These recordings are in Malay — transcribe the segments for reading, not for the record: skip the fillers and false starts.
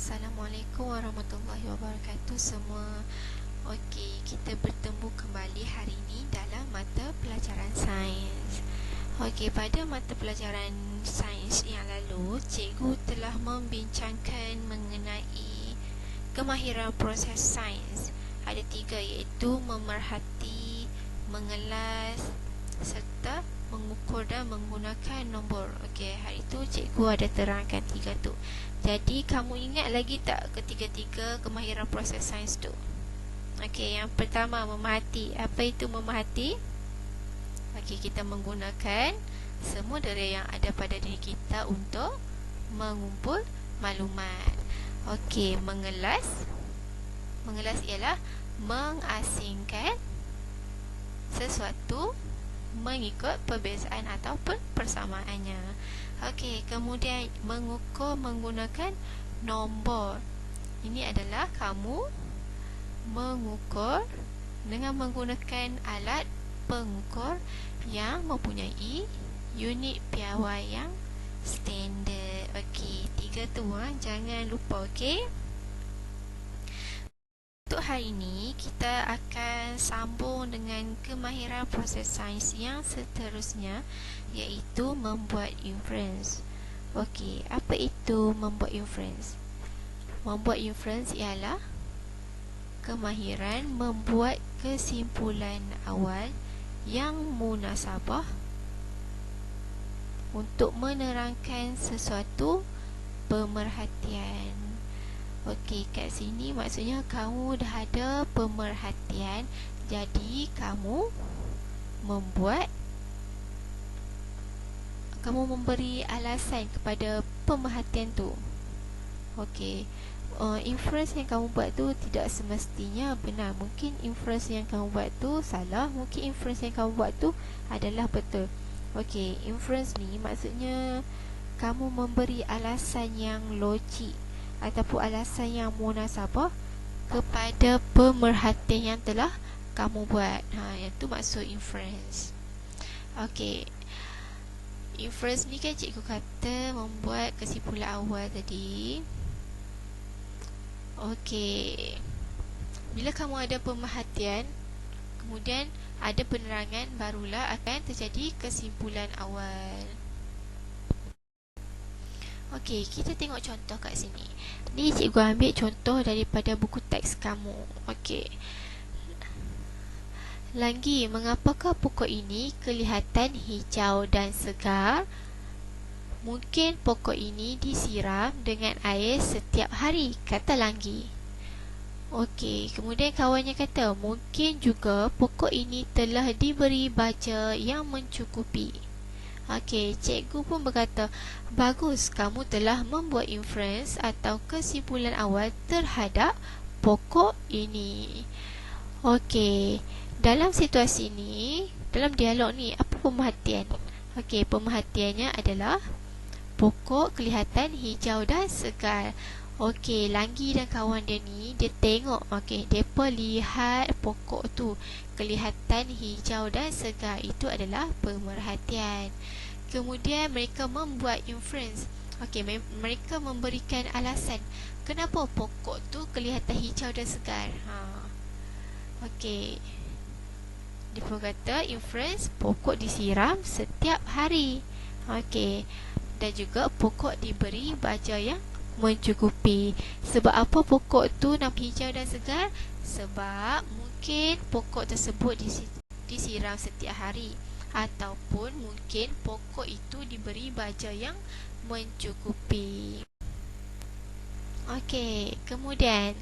Assalamualaikum warahmatullahi wabarakatuh semua. Okey, kita bertemu kembali hari ini dalam mata pelajaran sains. Okey, pada mata pelajaran sains yang lalu, cikgu telah membincangkan mengenai kemahiran proses sains. Ada 3, iaitu memerhati, mengelas serta mengukur dan menggunakan nombor. Okey, hari itu cikgu ada terangkan 3 tu. Jadi kamu ingat lagi tak ketiga-tiga kemahiran proses sains tu? Okey, yang pertama memerhati. Apa itu memerhati? Okey, kita menggunakan semua daya yang ada pada diri kita untuk mengumpul maklumat. Okey, mengelas. Mengelas ialah mengasingkan sesuatu mengikut perbezaan ataupun persamaannya. Okey, kemudian mengukur menggunakan nombor. Ini adalah kamu mengukur dengan menggunakan alat pengukur yang mempunyai unit piawai yang standard. Okey, 3 tu jangan lupa, okey. Untuk hari ini, kita akan sambung dengan kemahiran proses sains yang seterusnya, iaitu membuat inference. Okey, apa itu membuat inference? Membuat inference ialah kemahiran membuat kesimpulan awal yang munasabah untuk menerangkan sesuatu pemerhatian. Okey, kat sini maksudnya kamu dah ada pemerhatian, jadi kamu memberi alasan kepada pemerhatian tu. Okey, inference yang kamu buat tu tidak semestinya benar. Mungkin inference yang kamu buat tu salah, mungkin inference yang kamu buat tu adalah betul. Okey, inference ni maksudnya kamu memberi alasan yang logik ataupun alasan yang munasabah kepada pemerhatian yang telah kamu buat. Yang tu maksud inference. Okey, inference ni kan cikgu kata membuat kesimpulan awal tadi. Okey, bila kamu ada pemerhatian, kemudian ada penerangan, barulah akan terjadi kesimpulan awal. Okey, kita tengok contoh kat sini. Ni cikgu ambil contoh daripada buku teks kamu. Okey. Lagi, mengapakah pokok ini kelihatan hijau dan segar? Mungkin pokok ini disiram dengan air setiap hari, kata Langgi. Okey, kemudian kawannya kata, mungkin juga pokok ini telah diberi baja yang mencukupi. Okey, cikgu pun berkata, bagus, kamu telah membuat inference atau kesimpulan awal terhadap pokok ini. Okey, dalam situasi ni, dalam dialog ni, apa pemerhatian? Okey, pemerhatiannya adalah pokok kelihatan hijau dan segar. Okey, Langgi dan kawan dia ni, dia tengok, okey, mereka lihat pokok tu kelihatan hijau dan segar. Itu adalah pemerhatian. Kemudian mereka membuat inference. Okey, mereka memberikan alasan kenapa pokok tu kelihatan hijau dan segar. Okey, dia pun kata inference pokok disiram setiap hari. Okey, dan juga pokok diberi baja yang mencukupi. Sebab apa pokok tu nampak hijau dan segar? Sebab mungkin pokok tersebut disiram setiap hari, ataupun mungkin pokok itu diberi baja yang mencukupi. Okey, kemudian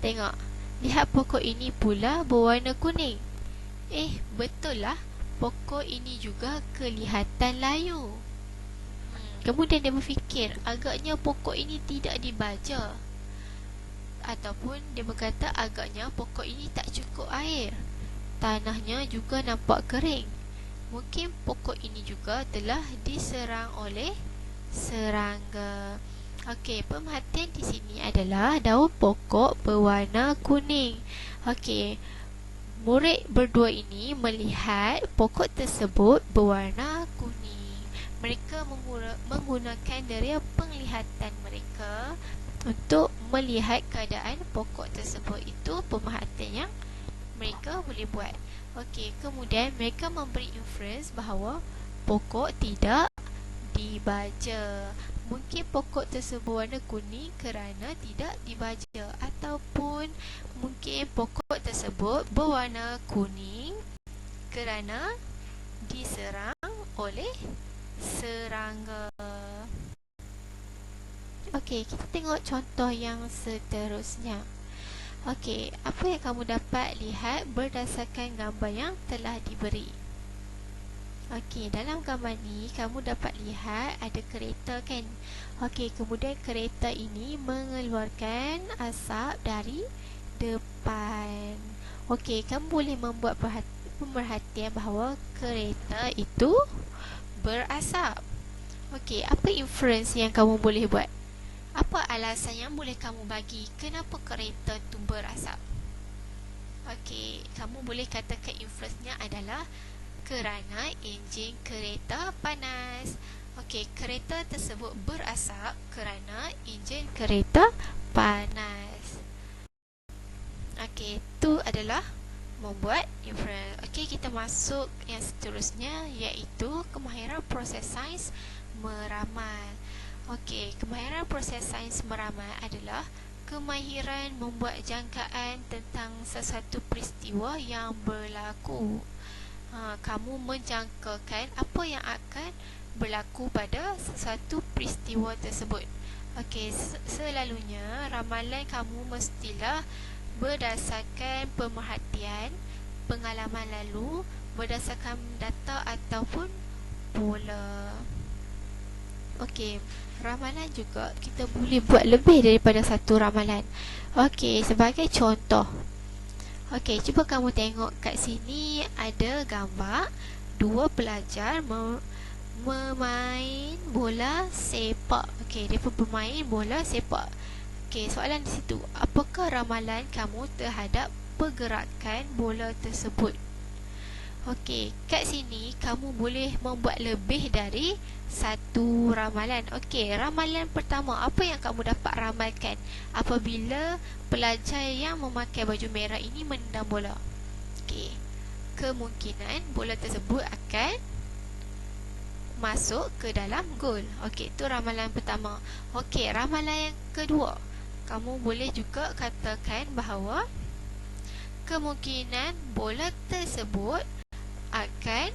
tengok, lihat pokok ini pula berwarna kuning. Betul lah, pokok ini juga kelihatan layu. Kemudian dia berfikir, agaknya pokok ini tidak dibaja. Ataupun dia berkata, agaknya pokok ini tak cukup air. Tanahnya juga nampak kering. Mungkin pokok ini juga telah diserang oleh serangga. Okey, pemerhatian di sini adalah daun pokok berwarna kuning. Okey, murid berdua ini melihat pokok tersebut berwarna kuning. Mereka menggunakan dari penglihatan mereka untuk melihat keadaan pokok tersebut. Itu pemerhatian yang mereka boleh buat. Okey, kemudian mereka memberi inference bahawa pokok tidak dibaja. Mungkin pokok tersebut warna kuning kerana tidak dibaja, ataupun mungkin pokok tersebut berwarna kuning kerana diserang oleh serangga. Okey, kita tengok contoh yang seterusnya. Okey, apa yang kamu dapat lihat berdasarkan gambar yang telah diberi? Okey, dalam gambar ni kamu dapat lihat ada kereta kan? Okey, kemudian kereta ini mengeluarkan asap dari depan. Okey, kamu boleh membuat pemerhatian bahawa kereta itu berasap. Okey, apa inference yang kamu boleh buat? Apa alasan yang boleh kamu bagi kenapa kereta itu berasap? Okey, kamu boleh katakan inference-nya adalah kerana enjin kereta panas. Okey, kereta tersebut berasap kerana enjin kereta panas. Okey, itu adalah membuat inference. Okey, kita masuk yang seterusnya, iaitu kemahiran proses sains meramal. Okey, kemahiran proses sains meramal adalah kemahiran membuat jangkaan tentang sesuatu peristiwa yang berlaku. Kamu menjangkakan apa yang akan berlaku pada sesuatu peristiwa tersebut. Okey, selalunya ramalan kamu mestilah berdasarkan pemerhatian, pengalaman lalu, berdasarkan data ataupun pola. Okey, ramalan juga kita boleh buat lebih daripada satu ramalan. Okey, sebagai contoh. Okey, cuba kamu tengok kat sini ada gambar dua pelajar memain bola sepak. Okey, mereka bermain bola sepak. Okey, soalan di situ, apakah ramalan kamu terhadap pergerakan bola tersebut? Okey, kat sini kamu boleh membuat lebih dari satu ramalan. Okey, ramalan pertama, apa yang kamu dapat ramalkan apabila pelajar yang memakai baju merah ini menendang bola? Okey, kemungkinan bola tersebut akan masuk ke dalam gol. Okey, itu ramalan pertama. Okey, ramalan yang kedua, kamu boleh juga katakan bahawa kemungkinan bola tersebut akan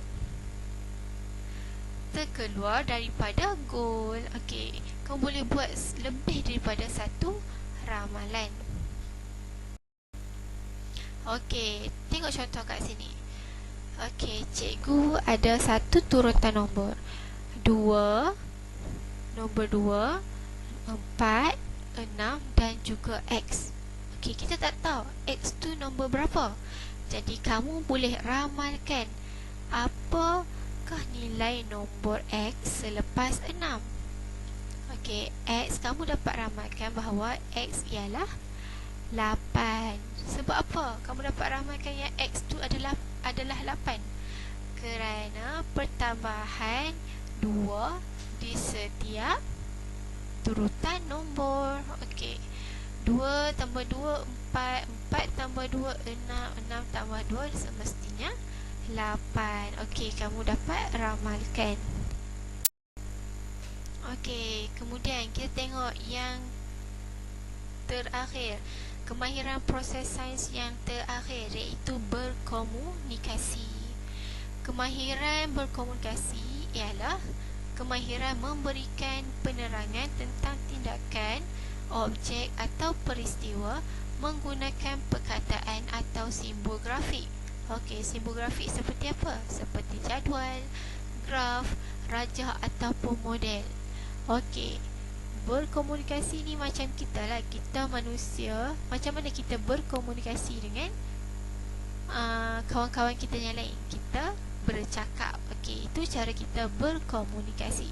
terkeluar daripada gol. Okey, kamu boleh buat lebih daripada satu ramalan. Okey, tengok contoh kat sini. Okey, cikgu ada satu turutan nombor 2, nombor 2, 4, 6 dan juga X. Okey, kita tak tahu X tu nombor berapa. Jadi kamu boleh ramalkan apakah nilai nombor X selepas 6. Okey, X kamu dapat ramalkan bahawa X ialah 8. Sebab apa kamu dapat ramalkan yang X tu adalah 8? Kerana pertambahan 2 di setiap turutan nombor. Okey, 2 tambah 2 4, 4 tambah 2 6, 6 tambah 2 semestinya 8. Okey, kamu dapat ramalkan. Okey, kemudian kita tengok yang terakhir, kemahiran proses sains yang terakhir, iaitu berkomunikasi. Kemahiran berkomunikasi ialah kemahiran memberikan penerangan tentang tindakan, objek atau peristiwa menggunakan perkataan atau simbol grafik. Okey, simbol grafik seperti apa? Seperti jadual, graf, rajah ataupun model. Okey, berkomunikasi ni macam kita lah, kita manusia. Macam mana kita berkomunikasi dengan kawan-kawan kita yang lain? Kita bercakap. Okey, itu cara kita berkomunikasi.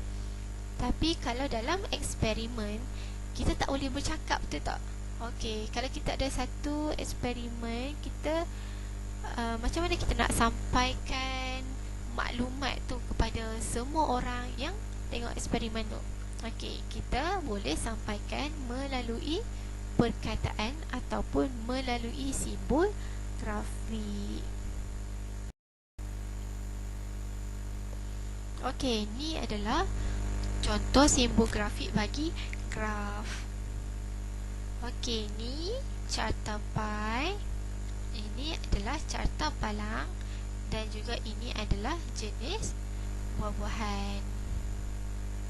Tapi kalau dalam eksperimen, kita tak boleh bercakap, betul tak? Okey, kalau kita ada satu eksperimen, kita macam mana kita nak sampaikan maklumat tu kepada semua orang yang tengok eksperimen tu? Okey, kita boleh sampaikan melalui perkataan ataupun melalui simbol grafik. Okey, ni adalah contoh simbol grafik bagi graf. Okey, ni carta pie. Ini adalah carta palang dan juga ini adalah jenis buah-buahan.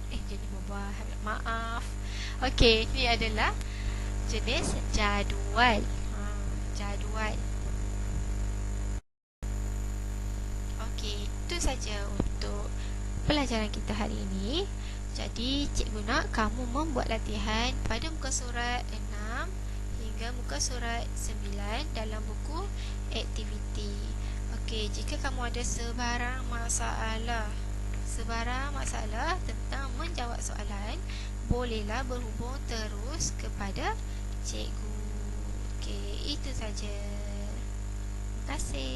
Jenis buah-buahan. Maaf. Okey, ini adalah jenis jadual. Jadual. Okey, itu saja untuk pelajaran kita hari ini. Jadi, cikgu nak kamu membuat latihan pada muka surat 6 hingga muka surat 9 dalam buku aktiviti. Okey, jika kamu ada sebarang masalah tentang menjawab soalan, bolehlah berhubung terus kepada cikgu. Okey, itu saja. Terima kasih.